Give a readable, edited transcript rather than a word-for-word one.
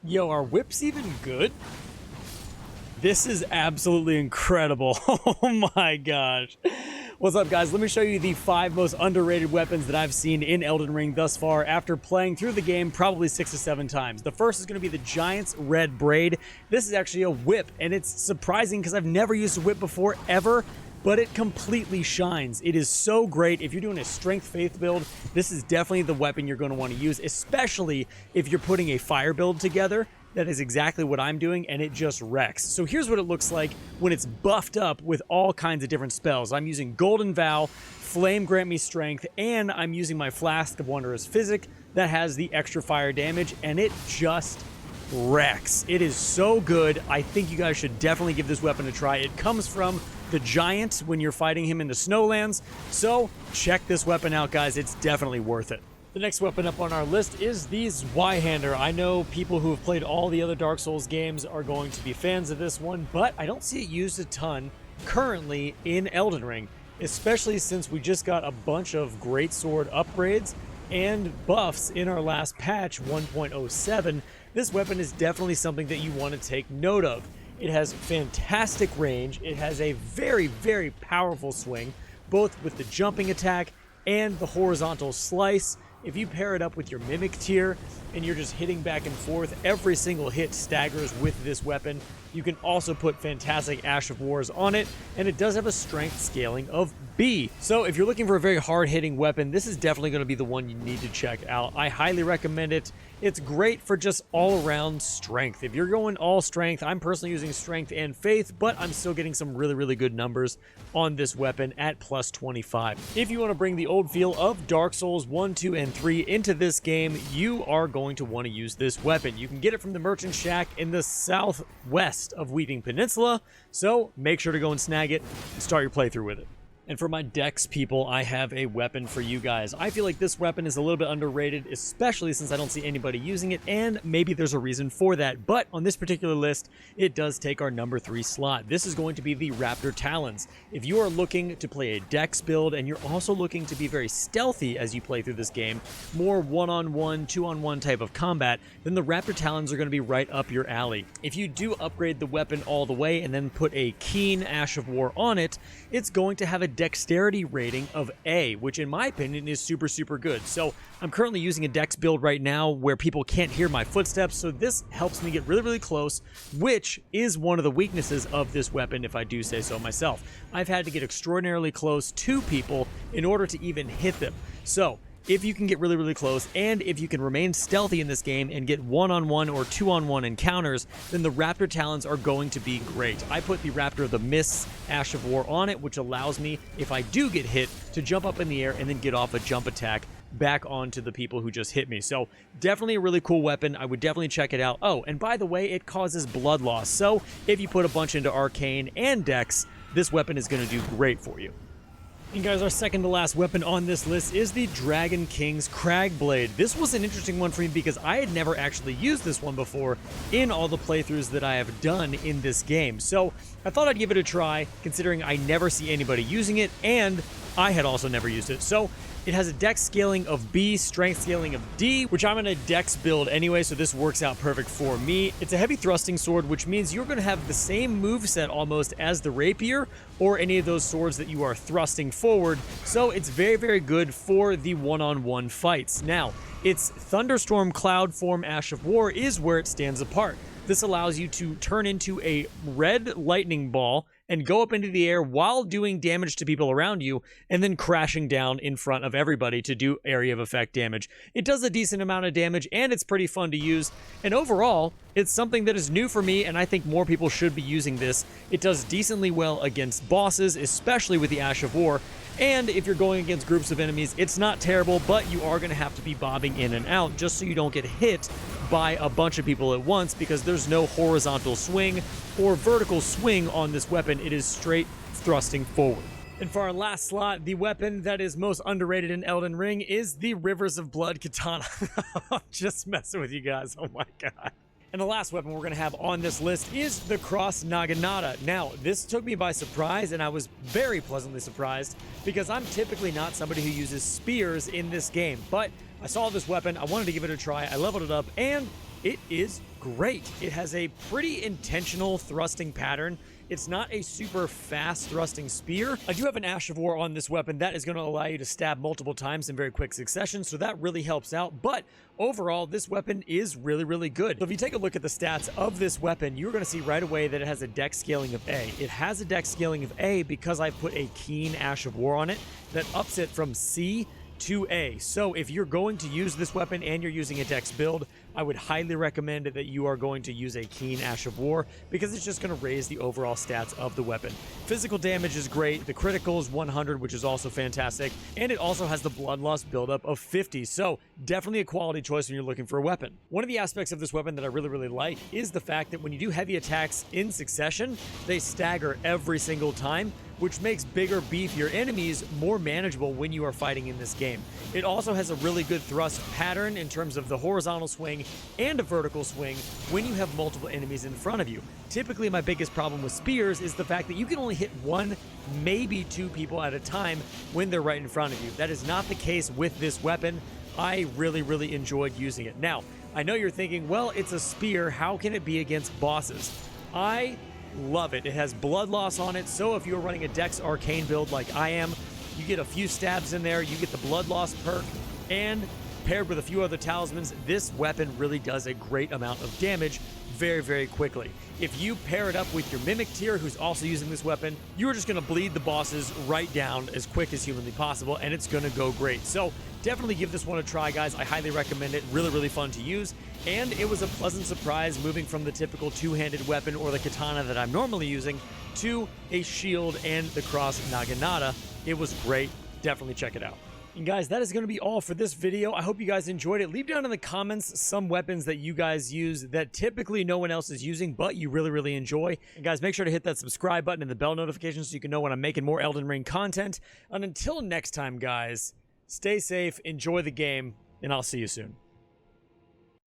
Yo, are whips even good? This is absolutely incredible. Oh my gosh. What's up, guys? Let me show you the 5 most underrated weapons that I've seen in Elden Ring thus far after playing through the game probably 6 to 7 times. The first is going to be the Giant's Red Braid. This is actually a whip, and it's surprising because I've never used a whip before, ever, but it completely shines. It is so great. If you're doing a strength faith build, this is definitely the weapon you're going to want to use, especially if you're putting a fire build together. That is exactly what I'm doing, and it just wrecks. So here's what it looks like when it's buffed up with all kinds of different spells. I'm using Golden Vow, Flame Grant Me Strength, and I'm using my Flask of Wondrous Physic that has the extra fire damage, and it just wrecks. It is so good. I think you guys should definitely give this weapon a try. It comes from the Giant when you're fighting him in the Snowlands, so check this weapon out, guys. It's definitely worth it. The next weapon up on our list is the Zweihander. I know people who have played all the other Dark Souls games are going to be fans of this one, but I don't see it used a ton currently in Elden Ring, especially since we just got a bunch of greatsword upgrades and buffs in our last patch 1.07. This weapon is definitely something that you want to take note of. It has fantastic range. It has a very, very powerful swing, both with the jumping attack and the horizontal slice. If you pair it up with your Mimic tier and you're just hitting back and forth, every single hit staggers with this weapon. You can also put fantastic Ash of Wars on it, and it does have a strength scaling of B. So if you're looking for a very hard-hitting weapon, this is definitely going to be the one you need to check out. I highly recommend it. It's great for just all-around strength. If you're going all strength, I'm personally using strength and faith, but I'm still getting some really, really good numbers on this weapon at plus 25. If you want to bring the old feel of Dark Souls 1, 2, and 3 into this game, you are going to want to use this weapon. You can get it from the Merchant Shack in the southwest of Weeping Peninsula, so make sure to go and snag it and start your playthrough with it. And for my Dex people, I have a weapon for you guys. I feel like this weapon is a little bit underrated, especially since I don't see anybody using it, and maybe there's a reason for that. But on this particular list, it does take our number 3 slot. This is going to be the Raptor Talons. If you are looking to play a Dex build, and you're also looking to be very stealthy as you play through this game, more one-on-one, two-on-one type of combat, then the Raptor Talons are going to be right up your alley. If you do upgrade the weapon all the way and then put a Keen Ash of War on it, it's going to have a dexterity rating of A, which in my opinion is super, super good. So I'm currently using a dex build right now where people can't hear my footsteps, so this helps me get really, really close, which is one of the weaknesses of this weapon, if I do say so myself. I've had to get extraordinarily close to people in order to even hit them. So if you can get really, really close, and if you can remain stealthy in this game and get one-on-one or two-on-one encounters, then the Raptor Talons are going to be great. I put the Raptor of the Mists Ash of War on it, which allows me, if I do get hit, to jump up in the air and then get off a jump attack back onto the people who just hit me. So definitely a really cool weapon. I would definitely check it out. Oh, and by the way, it causes blood loss. So if you put a bunch into Arcane and Dex, this weapon is going to do great for you. And guys, our second to last weapon on this list is the Dragon King's Crag Blade. This was an interesting one for me because I had never actually used this one before in all the playthroughs that I have done in this game. So I thought I'd give it a try, considering I never see anybody using it, and I had also never used it. So it has a dex scaling of B, strength scaling of D, which I'm in a dex build anyway, so this works out perfect for me. It's a heavy thrusting sword, which means you're going to have the same moveset almost as the rapier or any of those swords that you are thrusting forward, so it's very, very good for the one-on-one fights. Now, its Thunderstorm Cloud Form Ash of War is where it stands apart. This allows you to turn into a red lightning ball and go up into the air while doing damage to people around you, and then crashing down in front of everybody to do area of effect damage. It does a decent amount of damage, and it's pretty fun to use, and overall, it's something that is new for me, and I think more people should be using this. It does decently well against bosses, especially with the Ash of War, and if you're going against groups of enemies, it's not terrible, but you are going to have to be bobbing in and out just so you don't get hit by a bunch of people at once, because there's no horizontal swing or vertical swing on this weapon. It is straight thrusting forward. And for our last slot, the weapon that is most underrated in Elden Ring is the Rivers of Blood Katana. I'm just messing with you guys. Oh my god. And the last weapon we're going to have on this list is the Cross Naginata. Now, this took me by surprise, and I was very pleasantly surprised because I'm typically not somebody who uses spears in this game. But I saw this weapon, I wanted to give it a try, I leveled it up, and it is great. It has a pretty intentional thrusting pattern. It's not a super fast thrusting spear. I do have an Ash of War on this weapon that is going to allow you to stab multiple times in very quick succession, so that really helps out. But overall, this weapon is really, really good. So if you take a look at the stats of this weapon, you're going to see right away that it has a dex scaling of A. It has a dex scaling of A because I put a keen Ash of War on it that ups it from C to A. So if you're going to use this weapon and you're using a dex build, I would highly recommend that you are going to use a keen Ash of War because it's just going to raise the overall stats of the weapon. Physical damage is great, the critical is 100, which is also fantastic, and it also has the blood loss buildup of 50, so definitely a quality choice when you're looking for a weapon. One of the aspects of this weapon that I really, really like is the fact that when you do heavy attacks in succession, they stagger every single time, which makes bigger, beefier enemies more manageable when you are fighting in this game. It also has a really good thrust pattern in terms of the horizontal swing and a vertical swing when you have multiple enemies in front of you. Typically, my biggest problem with spears is the fact that you can only hit one, maybe two people at a time when they're right in front of you. That is not the case with this weapon. I really, really enjoyed using it. Now, I know you're thinking, well, it's a spear. How can it be against bosses? I love it. It has blood loss on it, so if you're running a Dex Arcane build like I am, you get a few stabs in there, you get the blood loss perk, and paired with a few other talismans, this weapon really does a great amount of damage very, very quickly. If you pair it up with your Mimic tier, who's also using this weapon, you're just going to bleed the bosses right down as quick as humanly possible, and it's going to go great. So definitely give this one a try, guys. I highly recommend it. Really, really fun to use, and it was a pleasant surprise moving from the typical two-handed weapon or the katana that I'm normally using to a shield and the cross naginata. It was great. Definitely check it out. And guys, that is going to be all for this video. I hope you guys enjoyed it. Leave down in the comments some weapons that you guys use that typically no one else is using, but you really, really enjoy. And guys, make sure to hit that subscribe button and the bell notification so you can know when I'm making more Elden Ring content. And until next time, guys, stay safe, enjoy the game, and I'll see you soon.